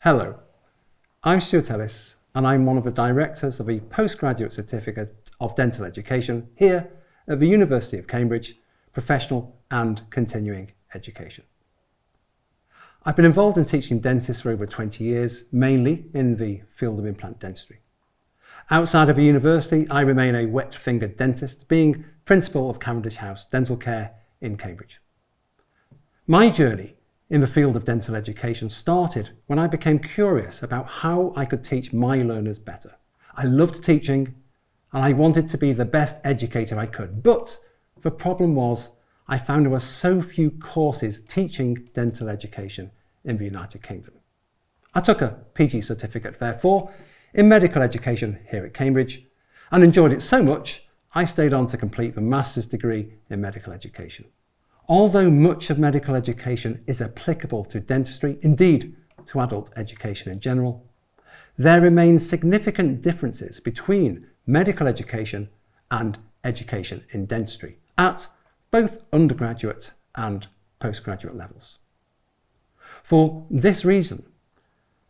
Hello, I'm Stuart Ellis and I'm one of the directors of the Postgraduate Certificate of Dental Education here at the University of Cambridge, Professional and Continuing Education. I've been involved in teaching dentists for over 20 years, mainly in the field of implant dentistry. Outside of the university, I remain a wet-fingered dentist, being principal of Cavendish House Dental Care in Cambridge. My journey in the field of dental education started when I became curious about how I could teach my learners better. I loved teaching and I wanted to be the best educator I could, but the problem was I found there were so few courses teaching dental education in the United Kingdom. I took a PG certificate, therefore, in medical education here at Cambridge and enjoyed it so much I stayed on to complete the master's degree in medical education. Although much of medical education is applicable to dentistry, indeed to adult education in general, there remain significant differences between medical education and education in dentistry at both undergraduate and postgraduate levels. For this reason,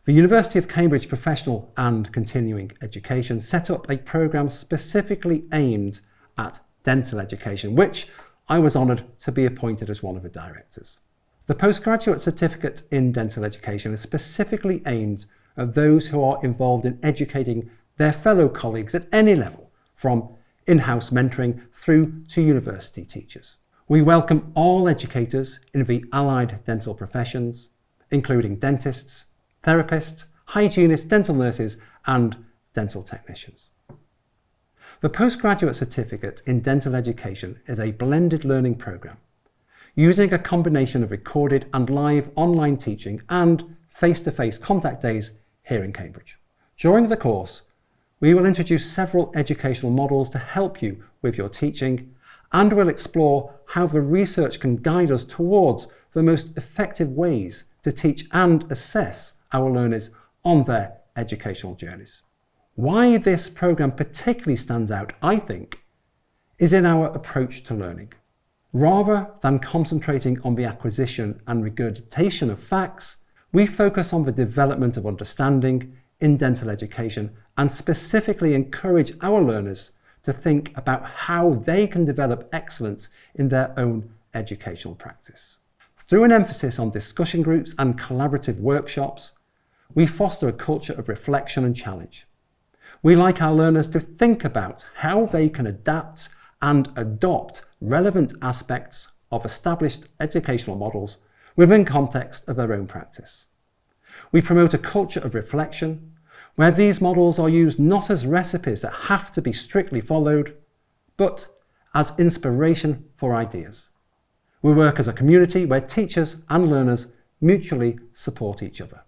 the University of Cambridge Professional and Continuing Education set up a programme specifically aimed at dental education, which I was honoured to be appointed as one of the directors. The Postgraduate Certificate in Dental Education is specifically aimed at those who are involved in educating their fellow colleagues at any level, from in-house mentoring through to university teachers. We welcome all educators in the allied dental professions, including dentists, therapists, hygienists, dental nurses and dental technicians. The Postgraduate Certificate in Dental Education is a blended learning programme using a combination of recorded and live online teaching and face-to-face contact days here in Cambridge. During the course, we will introduce several educational models to help you with your teaching, and we'll explore how the research can guide us towards the most effective ways to teach and assess our learners on their educational journeys. Why this programme particularly stands out, I think, is in our approach to learning. Rather than concentrating on the acquisition and regurgitation of facts, we focus on the development of understanding in dental education and specifically encourage our learners to think about how they can develop excellence in their own educational practice. Through an emphasis on discussion groups and collaborative workshops, we foster a culture of reflection and challenge. We like our learners to think about how they can adapt and adopt relevant aspects of established educational models within context of their own practice. We promote a culture of reflection where these models are used not as recipes that have to be strictly followed, but as inspiration for ideas. We work as a community where teachers and learners mutually support each other.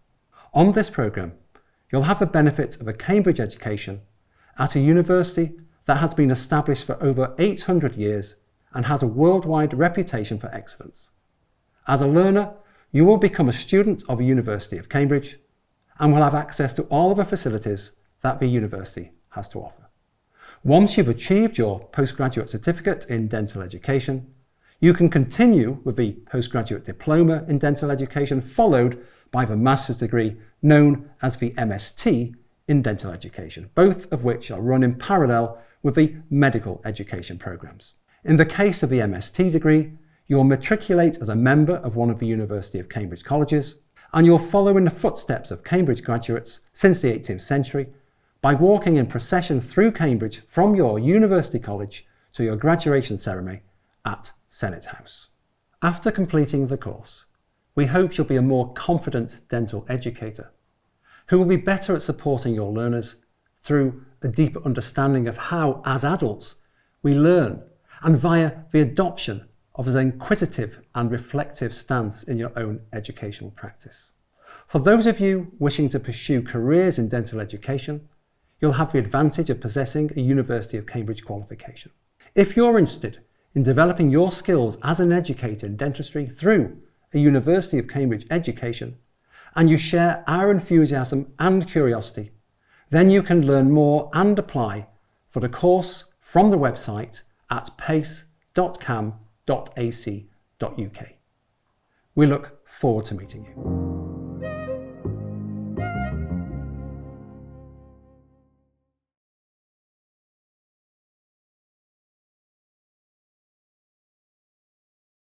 On this programme, you'll have the benefit of a Cambridge education at a university that has been established for over 800 years and has a worldwide reputation for excellence. As a learner, you will become a student of the University of Cambridge and will have access to all of the facilities that the university has to offer. Once you've achieved your postgraduate certificate in dental education, you can continue with the postgraduate diploma in dental education, followed by the master's degree known as the MST in dental education, both of which are run in parallel with the medical education programmes. In the case of the MST degree, you'll matriculate as a member of one of the University of Cambridge colleges, and you'll follow in the footsteps of Cambridge graduates since the 18th century by walking in procession through Cambridge from your university college to your graduation ceremony at Senate House. After completing the course, we hope you'll be a more confident dental educator who will be better at supporting your learners through a deeper understanding of how, as adults, we learn and via the adoption of an inquisitive and reflective stance in your own educational practice. For those of you wishing to pursue careers in dental education, you'll have the advantage of possessing a University of Cambridge qualification. If you're interested in developing your skills as an educator in dentistry through a University of Cambridge education, and you share our enthusiasm and curiosity, then you can learn more and apply for the course from the website at pace.cam.ac.uk. We look forward to meeting you.